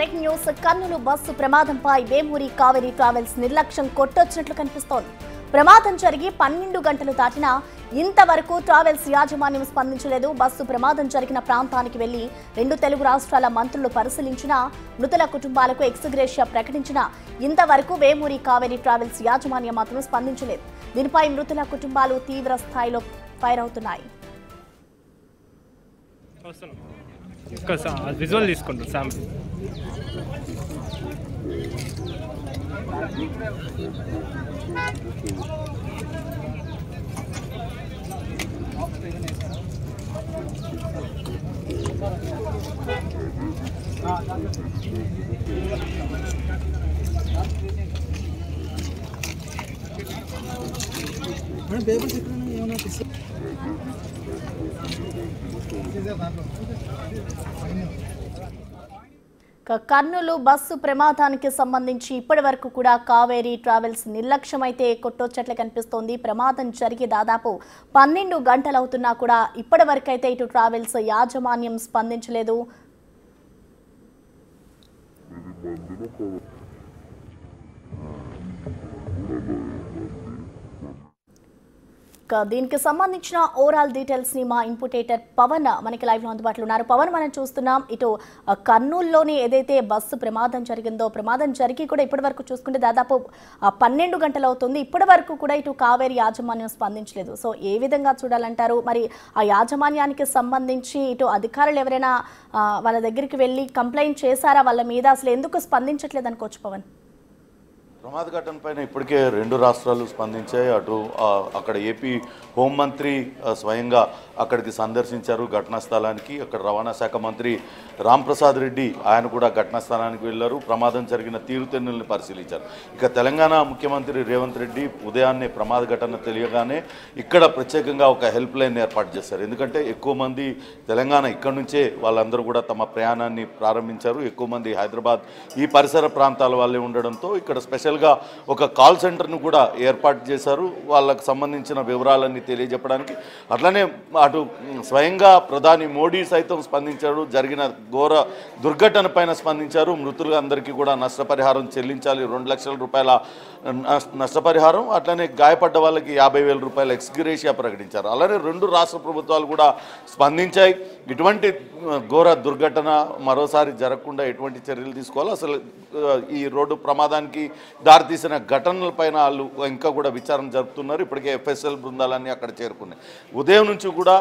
Breaking news. Kurnool bus ప్రమాదంపై Vemuri Kaveri travels నిర్లక్ష్యం కొట్టొచ్చినట్లు కనిపిస్తోంది. ప్రమాదం జరిగి 12 గంటలు దాటినా ఇంతవరకు ట్రావెల్స్ యాజమాన్యం స్పందించలేదు. బస్సు ప్రమాదం జరిగిన ప్రాంతానికి వెళ్లి 2 తెలుగు రాష్ట్రాల మంత్రులు పరిశీలించినా, మృతుల కుటుంబాలకు ఎక్స్గ్రేషియా ప్రకటించినా ఇంతవరకు వేమూరి కావేరీ ట్రావెల్స్ యాజమాన్యం మాత్రం స్పందించలేదు. దీనిపై మృతుల కుటుంబాలు తీవ్ర స్థాయిలో ఫైర్ అవుతున్నాయి. విజువల్ తీసుకుంటారు శాంపుల్. కర్నూలు బస్సు ప్రమాదానికి సంబంధించి ఇప్పటి వరకు కూడా కావేరీ ట్రావెల్స్ నిర్లక్ష్యం అయితే కొట్టొచ్చట్లే కనిపిస్తోంది. ప్రమాదం జరిగి దాదాపు 12 గంటలవుతున్నా కూడా ఇప్పటి వరకు అయితే ఇటు ట్రావెల్స్ యాజమాన్యం స్పందించలేదు. దీనికి సంబంధించిన ఓవరాల్ డీటెయిల్స్ ని మా ఇంపుటేటర్ పవన్ మనకి లైవ్ లో అందుబాటులో ఉన్నారు. పవన్, మనం చూస్తున్నాం ఇటు కర్నూలులోని ఏదైతే బస్సు ప్రమాదం జరిగిందో, ప్రమాదం జరిగి కూడా ఇప్పటి వరకు చూసుకుంటే దాదాపు 12 గంటలు అవుతుంది. ఇప్పటి వరకు కూడా ఇటు కావేరీ యాజమాన్యం స్పందించలేదు. సో ఏ విధంగా చూడాలంటారు? మరి ఆ యాజమాన్యానికి సంబంధించి ఇటు అధికారులు ఎవరైనా వాళ్ళ దగ్గరికి వెళ్ళి కంప్లైంట్ చేశారా వాళ్ళ మీద? అసలు ఎందుకు స్పందించట్లేదు అనుకోవచ్చు పవన్? ప్రమాద ఘటన పైన ఇప్పటికే 2 రాష్ట్రాలు స్పందించాయి. అటు అక్కడ ఏపీ హోంమంత్రి స్వయంగా అక్కడికి సందర్శించారు ఘటనా స్థలానికి. అక్కడ రవాణా శాఖ మంత్రి రాంప్రసాద్ రెడ్డి ఆయన కూడా ఘటనా స్థలానికి వెళ్ళారు. ప్రమాదం జరిగిన తీరుతెన్నుల్ని పరిశీలించారు. ఇక తెలంగాణ ముఖ్యమంత్రి రేవంత్ రెడ్డి ఉదయాన్నే ప్రమాద ఘటన తెలియగానే ఇక్కడ ప్రత్యేకంగా ఒక హెల్ప్ లైన్ ఏర్పాటు చేశారు. ఎందుకంటే ఎక్కువ మంది తెలంగాణ ఇక్కడ నుంచే వాళ్ళందరూ కూడా తమ ప్రయాణాన్ని ప్రారంభించారు. ఎక్కువ మంది హైదరాబాద్ ఈ పరిసర ప్రాంతాల వాళ్ళే ఉండడంతో ఇక్కడ స్పెషల్గా ఒక కాల్ సెంటర్ను కూడా ఏర్పాటు చేశారు వాళ్ళకు సంబంధించిన వివరాలన్నీ తెలియజెప్పడానికి. అట్లనే అటు స్వయంగా ప్రధాని మోడీ సైతం స్పందించారు. జరిగిన ఘోర దుర్ఘటన పైన స్పందించారు. మృతులందరికీ కూడా నష్టపరిహారం చెల్లించాలి, 2 లక్షల రూపాయల నష్టపరిహారం, అట్లనే గాయపడ్డ వాళ్ళకి 50,000 రూపాయల ఎక్స్గ్రేషియా ప్రకటించారు. అలానే 2 రాష్ట్ర ప్రభుత్వాలు కూడా స్పందించాయి. ఇటువంటి ఘోర దుర్ఘటన మరోసారి జరగకుండా ఎటువంటి చర్యలు తీసుకోవాలో, అసలు ఈ రోడ్డు ప్రమాదానికి దారితీసిన ఘటనలపైన వాళ్ళు ఇంకా కూడా విచారణ జరుపుతున్నారు. ఇప్పటికే ఎఫ్ఎస్ఎల్ బృందాలన్నీ అక్కడ చేరుకున్నాయి. ఉదయం నుంచి కూడా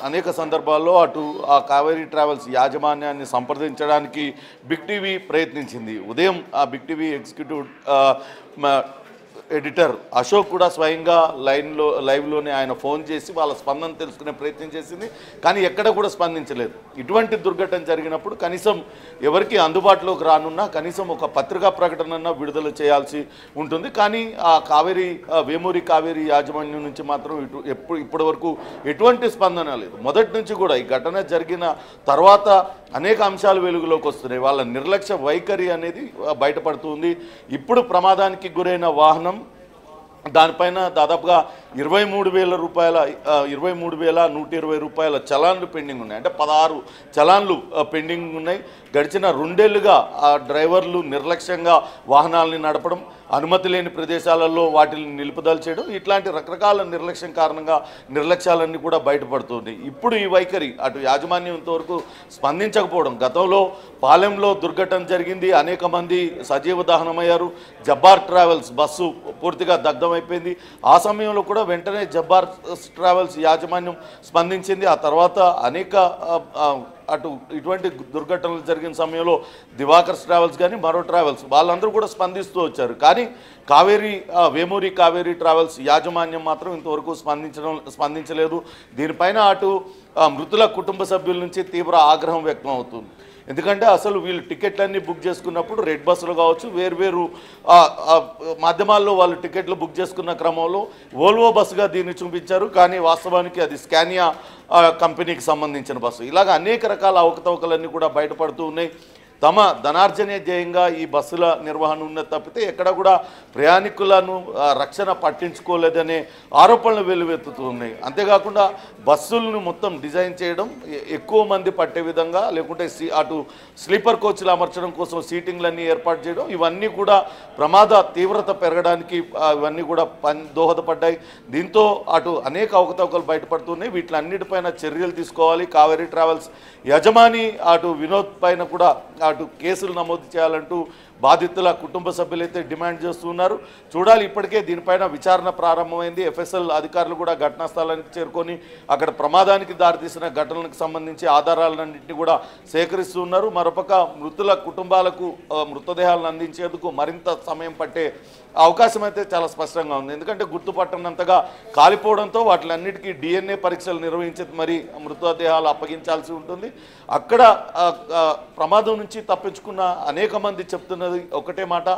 అనేక సందర్భాల్లో అటు ఆ కావేరీ ట్రావెల్స్ యాజమాన్యాన్ని సంప్రదించడానికి బిగ్ టీవీ ప్రయత్నించింది. ఉదయం ఆ big TV executive editor Ashok కూడా స్వయంగా లైవ్లోనే ఆయన ఫోన్ చేసి వాళ్ళ స్పందన తెలుసుకునే ప్రయత్నం చేసింది. కానీ ఎక్కడ కూడా స్పందించలేదు. ఇటువంటి దుర్ఘటన జరిగినప్పుడు కనీసం ఎవరికి అందుబాటులోకి రానున్నా కనీసం ఒక పత్రికా ప్రకటన విడుదల చేయాల్సి ఉంటుంది. కానీ ఆ వేమూరి కావేరీ యాజమాన్యం నుంచి మాత్రం ఇప్పటి వరకు ఎటువంటి స్పందన లేదు. మొదటి నుంచి కూడా ఈ ఘటన జరిగిన తర్వాత అనేక అంశాలు వెలుగులోకి వస్తున్నాయి. వాళ్ళ నిర్లక్ష్య వైఖరి అనేది బయటపడుతుంది. ఇప్పుడు ప్రమాదానికి గురైన వాహనం దానిపైన దాదాపుగా 23,000 రూపాయల 23,120 రూపాయల చలాన్లు పెండింగ్ ఉన్నాయి. అంటే 16 చలాన్లు పెండింగ్ ఉన్నాయి. గడిచిన 2 ఏళ్లుగా ఆ డ్రైవర్లు నిర్లక్ష్యంగా వాహనాలని నడపడం, అనుమతి లేని ప్రదేశాలలో వాటిని నిలుపుదల చేయడం, ఇట్లాంటి రకరకాల నిర్లక్ష్యం కారణంగా నిర్లక్ష్యాలన్నీ కూడా బయటపడుతుంది. ఇప్పుడు ఈ వైఖరి అటు యాజమాన్యం ఇంతవరకు స్పందించకపోవడం, గతంలో పాలెంలో దుర్ఘటన జరిగింది, అనేక మంది సజీవ దహనమయ్యారు. జబ్బార్ ట్రావెల్స్ బస్సు పూర్తిగా దగ్ధమైపోయింది. ఆ సమయంలో కూడా వెంటనే జబ్బార్ ట్రావెల్స్ యాజమాన్యం స్పందించింది. ఆ తర్వాత అనేక అటు ఇటువంటి దుర్ఘటనలు జరిగిన సమయంలో దివాకర్స్ ట్రావెల్స్ కానీ మరో ట్రావెల్స్ వాళ్ళందరూ కూడా స్పందిస్తూ వచ్చారు. కానీ వేమూరి కావేరీ ట్రావెల్స్ యాజమాన్యం మాత్రం ఇంతవరకు స్పందించలేదు. దీనిపైన అటు మృతుల కుటుంబ సభ్యుల నుంచి తీవ్ర ఆగ్రహం వ్యక్తం అవుతుంది. ఎందుకంటే అసలు వీళ్ళు టికెట్లన్నీ బుక్ చేసుకున్నప్పుడు రెడ్ బస్సులు కావచ్చు, వేర్వేరు మాధ్యమాల్లో వాళ్ళు టికెట్లు బుక్ చేసుకున్న క్రమంలో వోల్వో బస్సుగా దీన్ని చూపించారు. కానీ వాస్తవానికి అది స్కానియా కంపెనీకి సంబంధించిన బస్సు. ఇలాగ అనేక రకాల అవకతవకలన్నీ కూడా బయటపడుతూ ఉన్నాయి. తమ ధనార్జనే ధ్యేయంగా ఈ బస్సుల నిర్వహణ ఉన్నది తప్పితే ఎక్కడ కూడా ప్రయాణికులను రక్షణ పట్టించుకోలేదనే ఆరోపణలు వెలువెత్తుతున్నాయి. అంతేకాకుండా బస్సులను మొత్తం డిజైన్ చేయడం ఎక్కువ మంది పట్టే విధంగా, లేకుంటే అటు స్లీపర్ కోచ్లు అమర్చడం కోసం సీటింగ్లన్నీ ఏర్పాటు చేయడం, ఇవన్నీ కూడా ప్రమాద తీవ్రత పెరగడానికి ఇవన్నీ కూడా దోహదపడ్డాయి. దీంతో అటు అనేక అవకతవకలు బయటపడుతున్నాయి. వీటిలన్నిటిపైన చర్యలు తీసుకోవాలి. కావేరీ ట్రావెల్స్ యజమాని అటు వినోద్ పైన కూడా అటు కేసులు నమోదు చేయాలంటూ బాధితుల కుటుంబ సభ్యులైతే డిమాండ్ చేస్తున్నారు. చూడాలి. ఇప్పటికే దీనిపైన విచారణ ప్రారంభమైంది. ఎఫ్ఎస్ఎల్ అధికారులు కూడా ఘటనా స్థలానికి చేరుకొని అక్కడ ప్రమాదానికి దారితీసిన ఘటనలకు సంబంధించి ఆధారాలన్నింటినీ కూడా సేకరిస్తున్నారు. మరోపక్క మృతుల కుటుంబాలకు మృతదేహాలను అందించేందుకు మరింత సమయం పట్టే అవకాశం అయితే చాలా స్పష్టంగా ఉంది. ఎందుకంటే గుర్తుపట్టనంతగా కాలిపోవడంతో వాటిలన్నిటికీ DNA పరీక్షలు నిర్వహించి మరి మృతదేహాలు అప్పగించాల్సి ఉంటుంది. అక్కడ ప్రమాదం నుంచి తప్పించుకున్న అనేక మంది చెప్తున్నది ఒకటే మాట,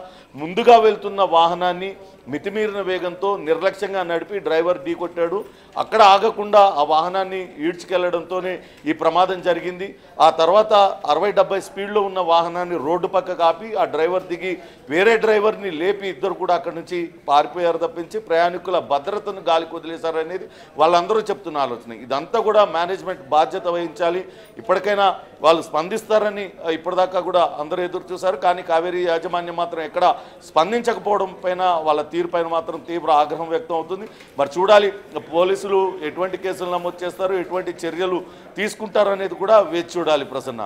ముందుగా వెళ్తున్న వాహనాన్ని మితిమీరిన వేగంతో నిర్లక్ష్యంగా నడిపి డ్రైవర్ ఢీకొట్టాడు. అక్కడ ఆగకుండా ఆ వాహనాన్ని ఈడ్చుకెళ్లడంతోనే ఈ ప్రమాదం జరిగింది. ఆ తర్వాత 60-70 స్పీడ్లో ఉన్న వాహనాన్ని రోడ్డు పక్కకు ఆపి ఆ డ్రైవర్ దిగి వేరే డ్రైవర్ని లేపి ఇద్దరు కూడా అక్కడి నుంచి పారిపోయారు తప్పించి ప్రయాణికుల భద్రతను గాలికి వదిలేశారనేది వాళ్ళందరూ చెప్తున్న ఆలోచన. ఇదంతా కూడా మేనేజ్మెంట్ బాధ్యత వహించాలి. ఇప్పటికైనా వాళ్ళు స్పందిస్తారని ఇప్పటిదాకా కూడా అందరూ ఎదురు చూశారు. కానీ కావేరీ యాజమాన్యం మాత్రం ఎక్కడ స్పందించకపోవడం పైన, వాళ్ళ తీరుపైన మాత్రం తీవ్ర ఆగ్రహం వ్యక్తం అవుతుంది. మరి చూడాలి పోలీసులు ఎటువంటి కేసులు నమోదు చేస్తారు, ఎటువంటి చర్యలు తీసుకుంటారు అనేది కూడా వేచి చూడాలి ప్రసన్న.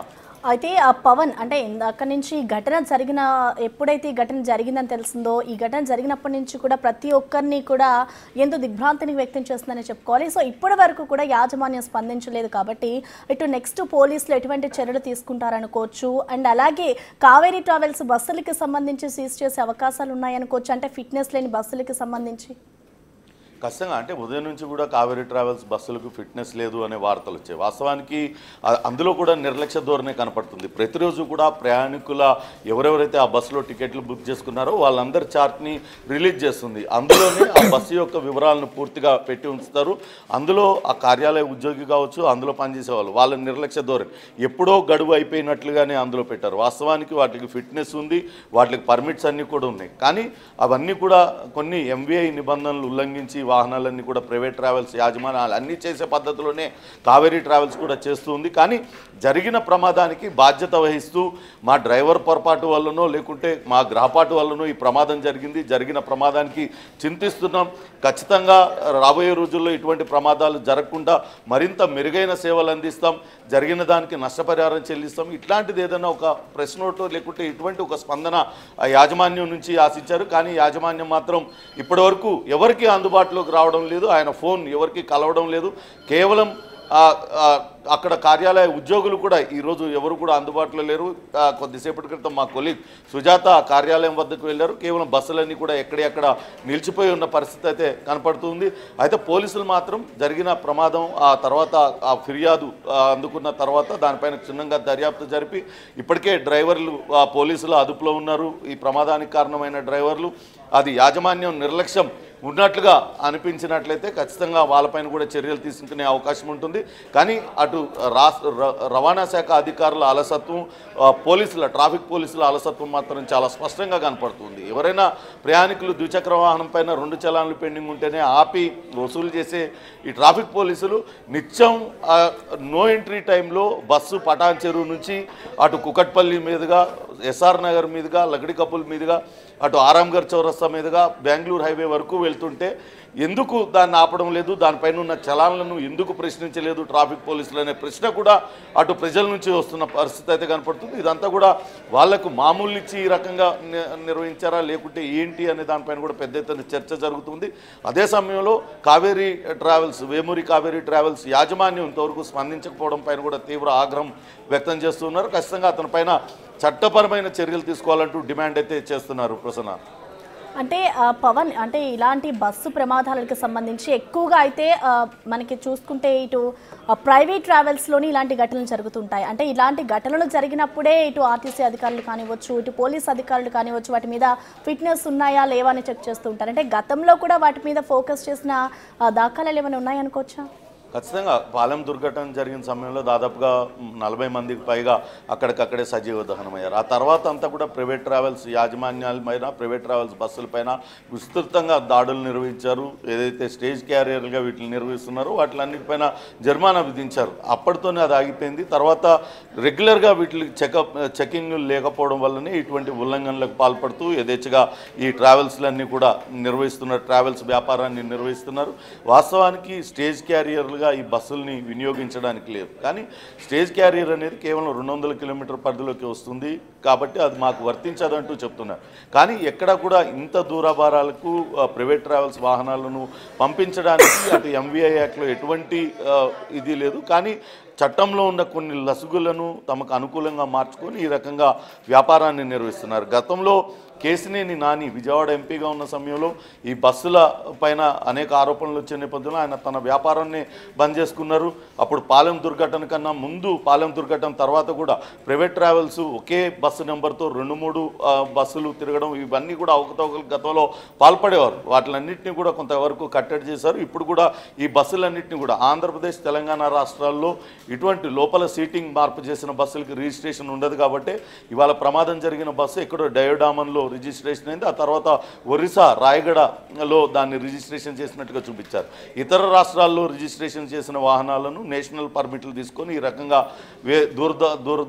అయితే ఆ పవన్ అంటే అక్కడి నుంచి ఎప్పుడైతే ఈ ఘటన జరిగిందని తెలిసిందో, ఈ ఘటన జరిగినప్పటి నుంచి కూడా ప్రతి ఒక్కరిని కూడా ఎంతో దిగ్భ్రాంతిని వ్యక్తం చేస్తుందని చెప్పుకోవాలి. సో ఇప్పటి వరకు కూడా యాజమాన్యం స్పందించలేదు కాబట్టి ఇటు నెక్స్ట్ పోలీసులు ఎటువంటి చర్యలు తీసుకుంటారనుకోవచ్చు. అండ్ అలాగే కావేరీ ట్రావెల్స్ బస్సులకి సంబంధించి సీజ్ చేసే అవకాశాలు ఉన్నాయనుకోవచ్చు, అంటే ఫిట్నెస్ లేని బస్సులకి సంబంధించి. ఖచ్చితంగా అంటే ఉదయం నుంచి కూడా కావేరీ ట్రావెల్స్ బస్సులకు ఫిట్నెస్ లేదు అనే వార్తలు వచ్చాయి. వాస్తవానికి అందులో కూడా నిర్లక్ష్య ధోరణి కనపడుతుంది. ప్రతిరోజు కూడా ప్రయాణికుల ఎవరెవరైతే ఆ బస్సులో టికెట్లు బుక్ చేసుకున్నారో వాళ్ళందరి చార్ట్ని రిలీజ్ చేస్తుంది. అందులోనే ఆ బస్సు యొక్క వివరాలను పూర్తిగా పెట్టి ఉంచుతారు. అందులో ఆ కార్యాలయ ఉద్యోగి కావచ్చు, అందులో పనిచేసేవాళ్ళు, వాళ్ళ నిర్లక్ష్య ధోరణి ఎప్పుడో గడువు అయిపోయినట్లుగానే అందులో పెట్టారు. వాస్తవానికి వాటికి ఫిట్నెస్ ఉంది, వాటికి పర్మిట్స్ అన్నీ కూడా ఉన్నాయి. కానీ అవన్నీ కూడా కొన్ని MVI నిబంధనలు ఉల్లంఘించి వాహనాలన్నీ కూడా ప్రైవేట్ ట్రావెల్స్ యాజమాన్యాలు అన్నీ చేసే పద్ధతిలోనే కావేరీ ట్రావెల్స్ కూడా చేస్తుంది. కానీ జరిగిన ప్రమాదానికి బాధ్యత వహిస్తూ మా డ్రైవర్ పొరపాటు వల్లనో లేకుంటే మా గ్రహపాటు వల్లనో ఈ ప్రమాదం జరిగింది, జరిగిన ప్రమాదానికి చింతిస్తున్నాం. ఖచ్చితంగా రాబోయే రోజుల్లో ఇటువంటి ప్రమాదాలు జరగకుండా మరింత మెరుగైన సేవలు అందిస్తాం, జరిగిన దానికి నష్టపరిహారం చెల్లిస్తాం. ఇట్లాంటిది ఏదైనా ఒక ప్రెస్ నోటు లేకుంటే ఇటువంటి ఒక స్పందన యాజమాన్యం నుంచి ఆశించారు. కానీ యాజమాన్యం మాత్రం ఇప్పటివరకు ఎవరికి అందుబాటులోకి రావడం లేదు, ఆయన ఫోన్ ఎవరికి కలవడం లేదు. కేవలం అక్కడ కార్యాలయ ఉద్యోగులు కూడా ఈరోజు ఎవరు కూడా అందుబాటులో లేరు. కొద్దిసేపటి క్రితం మా కొలీగ్ సుజాత కార్యాలయం వద్దకు వెళ్ళారు. కేవలం బస్సులన్నీ కూడా ఎక్కడెక్కడ నిలిచిపోయి ఉన్న పరిస్థితి అయితే కనపడుతుంది. అయితే పోలీసులు మాత్రం జరిగిన ప్రమాదం ఆ తర్వాత ఆ ఫిర్యాదు అందుకున్న తర్వాత దానిపైన క్షుణ్ణంగా దర్యాప్తు జరిపి ఇప్పటికే డ్రైవర్లు పోలీసులు అదుపులో ఉన్నారు. ఈ ప్రమాదానికి కారణమైన డ్రైవర్లు అది యాజమాన్యం నిర్లక్ష్యం ఉన్నట్లుగా అనిపించినట్లయితే ఖచ్చితంగా వాళ్ళపైన కూడా చర్యలు తీసుకునే అవకాశం ఉంటుంది. కానీ అటు రవాణా శాఖ అధికారుల అలసత్వం, ట్రాఫిక్ పోలీసుల అలసత్వం మాత్రం చాలా స్పష్టంగా కనపడుతుంది. ఎవరైనా ప్రయాణికులు ద్విచక్ర వాహనం పైన 2 చలాన్లు పెండింగ్ ఉంటేనే ఆపి వసూలు చేసే ఈ ట్రాఫిక్ పోలీసులు నిత్యం నో ఎంట్రీ టైంలో బస్సు పటాన్ చెరువు నుంచి అటు కుకట్పల్లి మీదుగా, SR నగర్ మీదుగా, లగడికప్పుల మీదుగా, అటు ఆరాంఘర్ చౌరస్తా మీదుగా బెంగళూరు హైవే వరకు వెళ్తుంటే ఎందుకు దాన్ని ఆపడం లేదు, దానిపైన ఉన్న చలాన్లను ఎందుకు ప్రశ్నించలేదు ట్రాఫిక్ పోలీసులు అనే ప్రశ్న కూడా అటు ప్రజల నుంచి వస్తున్న పరిస్థితి అయితే కనపడుతుంది. ఇదంతా కూడా వాళ్లకు మామూలు ఇచ్చి ఈ రకంగా నిర్వహించారా లేకుంటే ఏంటి అనే దానిపైన కూడా పెద్ద ఎత్తున చర్చ జరుగుతుంది. అదే సమయంలో కావేరీ ట్రావెల్స్, వేమూరి కావేరీ ట్రావెల్స్ యాజమాన్యం ఇంతవరకు స్పందించకపోవడం పైన కూడా తీవ్ర ఆగ్రహం వ్యక్తం చేస్తున్నారు. ఖచ్చితంగా అతనిపైన చట్టపరమైన చర్యలు తీసుకోవాలంటూ డిమాండ్ అయితే చేస్తున్నారు ప్రసన్న. అంటే పవన్, అంటే ఇలాంటి బస్సు ప్రమాదాలకు సంబంధించి ఎక్కువగా అయితే మనకి చూసుకుంటే ఇటు ప్రైవేట్ ట్రావెల్స్లోని ఇలాంటి ఘటనలు జరుగుతుంటాయి. అంటే ఇలాంటి ఘటనలు జరిగినప్పుడే ఇటు ఆర్టీసీ అధికారులు కానివ్వచ్చు, ఇటు పోలీస్ అధికారులు కానివ్వచ్చు, వాటి మీద ఫిట్నెస్ ఉన్నాయా లేవా అని చెక్ చేస్తూ ఉంటారు. అంటే గతంలో కూడా వాటి మీద ఫోకస్ చేసిన దాఖలాలు ఏమైనా ఉన్నాయనుకోవచ్చా? ఖచ్చితంగా పాలెం దుర్ఘటన జరిగిన సమయంలో దాదాపుగా 40 మందికి పైగా అక్కడికక్కడే సజీవ దహనమయ్యారు. ఆ తర్వాత అంతా కూడా ప్రైవేట్ ట్రావెల్స్ యాజమాన్యాలపైన, ప్రైవేట్ ట్రావెల్స్ బస్సులపైన విస్తృతంగా దాడులు నిర్వహించారు. ఏదైతే స్టేజ్ క్యారియర్లుగా వీటిని నిర్వహిస్తున్నారో వాటిలన్నిటిపైన జరిమానా విధించారు. అప్పటితోనే అది ఆగిపోయింది. తర్వాత రెగ్యులర్గా వీటికి చెకింగ్ లేకపోవడం వల్లనే ఇటువంటి ఉల్లంఘనలకు పాల్పడుతూ యథేచ్ఛగా ఈ ట్రావెల్స్లన్నీ కూడా నిర్వహిస్తున్నారు, ట్రావెల్స్ వ్యాపారాన్ని నిర్వహిస్తున్నారు. వాస్తవానికి స్టేజ్ క్యారియర్లుగా ఈ బస్సుల్ని వినియోగించడానికి లేదు, కానీ స్టేజ్ క్యారియర్ అనేది కేవలం 200 కిలోమీటర్ పరిధిలోకి వస్తుంది కాబట్టి అది మాకు వర్తించదంటూ చెప్తున్నారు. కానీ ఎక్కడ కూడా ఇంత దూరభారాలకు ప్రైవేట్ ట్రావెల్స్ వాహనాలను పంపించడానికి అటు ఎంవీఐ యాక్ట్లో ఎటువంటి ఇది లేదు. కానీ చట్టంలో ఉన్న కొన్ని లసుగులను తమకు అనుకూలంగా మార్చుకొని ఈ రకంగా వ్యాపారాన్ని నిర్వహిస్తున్నారు. గతంలో కేసినేని నాని విజయవాడ ఎంపీగా ఉన్న సమయంలో ఈ బస్సుల పైన అనేక ఆరోపణలు వచ్చే నేపథ్యంలో ఆయన తన వ్యాపారాన్ని బంద్ చేసుకున్నారు. అప్పుడు పాలెం దుర్ఘటన కన్నా ముందు, పాలెం దుర్ఘటన తర్వాత కూడా ప్రైవేట్ ట్రావెల్స్ ఒకే బస్సు నెంబర్తో 2-3 బస్సులు తిరగడం, ఇవన్నీ కూడా అవకతవకలు గతంలో పాల్పడేవారు. వాటిలన్నింటినీ కూడా కొంతవరకు కట్టడి చేశారు. ఇప్పుడు కూడా ఈ బస్సులన్నింటినీ కూడా ఆంధ్రప్రదేశ్, తెలంగాణ రాష్ట్రాల్లో ఇటువంటి లోపల సీటింగ్ మార్పు చేసిన బస్సులకి రిజిస్ట్రేషన్ ఉండదు కాబట్టి ఇవాళ ప్రమాదం జరిగిన బస్సు ఎక్కడో డయోడామన్లో రిజిస్ట్రేషన్ అయింది. ఆ తర్వాత ఒరిస్సా రాయగడలో దాన్ని రిజిస్ట్రేషన్ చేసినట్టుగా చూపించారు. ఇతర రాష్ట్రాల్లో రిజిస్ట్రేషన్ చేసిన వాహనాలను నేషనల్ పర్మిట్లు తీసుకొని ఈ రకంగా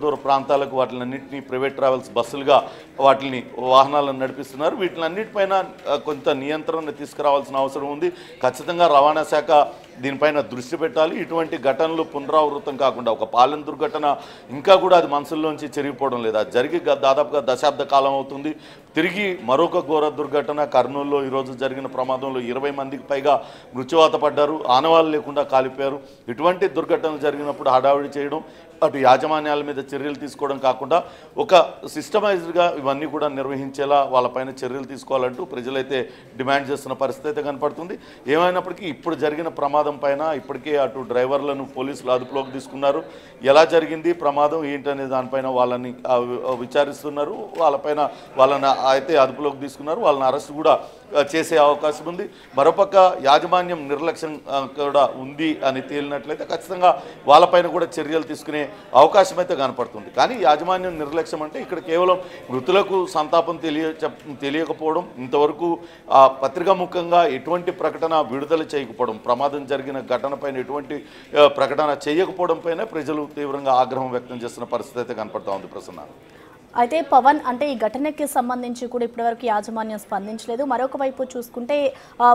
దూర ప్రాంతాలకు వాటిలన్నింటినీ ప్రైవేట్ ట్రావెల్స్ బస్సులుగా వాటిని వాహనాలను నడిపిస్తున్నారు. వీటిలన్నిటిపైన కొంత నియంత్రణ తీసుకురావాల్సిన అవసరం ఉంది. ఖచ్చితంగా రవాణా శాఖ దీనిపైన దృష్టి పెట్టాలి. ఇటువంటి ఘటనలు పునరావృతం కాకుండా, ఒక పాలెం దుర్ఘటన ఇంకా కూడా అది మనసుల్లోంచి చెరిగిపోవడం లేదు. అది జరిగి దాదాపుగా దశాబ్ద కాలం అవుతుంది. తిరిగి మరొక ఘోర దుర్ఘటన కర్నూలులో ఈరోజు జరిగిన ప్రమాదంలో 20 మందికి పైగా మృత్యువాత పడ్డారు, ఆనవాళ్ళు లేకుండా కాలిపోయారు. ఇటువంటి దుర్ఘటనలు జరిగినప్పుడు హడావిడి చేయడం, అటు యాజమాన్యాల మీద చర్యలు తీసుకోవడం కాకుండా ఒక సిస్టమైజ్డ్గా ఇవన్నీ కూడా నిర్వహించేలా వాళ్ళపైన చర్యలు తీసుకోవాలంటూ ప్రజలైతే డిమాండ్ చేస్తున్న పరిస్థితి అయితే కనపడుతుంది. ఏమైనప్పటికీ ఇప్పుడు జరిగిన ప్రమాదం పైన ఇప్పటికే అటు డ్రైవర్లను పోలీసులు అదుపులోకి తీసుకున్నారు. ఎలా జరిగింది ప్రమాదం ఏంటనే దానిపైన వాళ్ళని విచారిస్తున్నారు. వాళ్ళని అయితే అదుపులోకి తీసుకున్నారు. వాళ్ళని అరెస్ట్ కూడా చేసే అవకాశం ఉంది. మరోపక్క యాజమాన్యం నిర్లక్ష్యం కూడా ఉంది అని తేలినట్లయితే ఖచ్చితంగా వాళ్ళపైన కూడా చర్యలు తీసుకునే అవకాశం అయితే కనపడుతుంది. కానీ యాజమాన్యం నిర్లక్ష్యం అంటే ఇక్కడ కేవలం మృతులకు సంతాపం తెలియకపోవడం, ఇంతవరకు పత్రికాముఖంగా ఎటువంటి ప్రకటన విడుదల చేయకపోవడం, ప్రమాదం జరిగిన ఘటన పైన ఎటువంటి ప్రకటన చేయకపోవడం పైన ప్రజలు తీవ్రంగా ఆగ్రహం వ్యక్తం చేస్తున్న పరిస్థితి అయితే కనపడుతూ ఉంది. ప్రసన్న, అయితే పవన్, అంటే ఈ ఘటనకి సంబంధించి కూడా ఇప్పటివరకు యాజమాన్యం స్పందించలేదు. మరొక వైపు చూసుకుంటే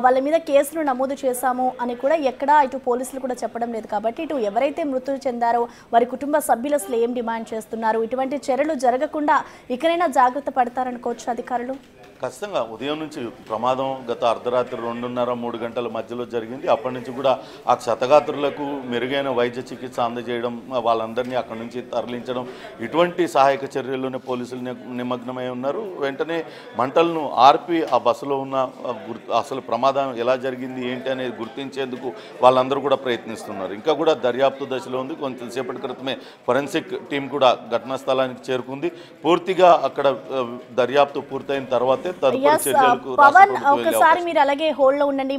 వాళ్ళ మీద కేసులు నమోదు చేశాము అని కూడా ఎక్కడా ఇటు పోలీసులు కూడా చెప్పడం లేదు. కాబట్టి ఇటు ఎవరైతే మృతులు చెందారో వారి కుటుంబ సభ్యులు అసలు ఏం డిమాండ్ చేస్తున్నారు, ఇటువంటి చర్యలు జరగకుండా ఇకనైనా జాగ్రత్త పడతారనుకోవచ్చు అధికారులు. ఖచ్చితంగా ఉదయం నుంచి ప్రమాదం గత అర్ధరాత్రి 2:30-3 గంటల మధ్యలో జరిగింది. అప్పటి నుంచి కూడా ఆ క్షతగాత్రులకు మెరుగైన వైద్య చికిత్స అందజేయడం, వాళ్ళందరినీ అక్కడి నుంచి తరలించడం, ఇటువంటి సహాయక చర్యల్లోనే పోలీసులు నిమగ్నమై ఉన్నారు. వెంటనే మంటలను ఆర్పి ఆ బస్సులో ఉన్న అసలు ప్రమాదం ఎలా జరిగింది ఏంటి అనేది గుర్తించేందుకు వాళ్ళందరూ కూడా ప్రయత్నిస్తున్నారు. ఇంకా కూడా దర్యాప్తు దశలో ఉంది. కొంతసేపటి క్రితమే ఫోరెన్సిక్ టీం కూడా ఘటనా స్థలానికి చేరుకుంది. పూర్తిగా అక్కడ దర్యాప్తు పూర్తయిన తర్వాతే తదుపరి చర్యలకు పవన్, ఒకసారి మీరు అలాగే హోల్డ్ లో ఉండండి.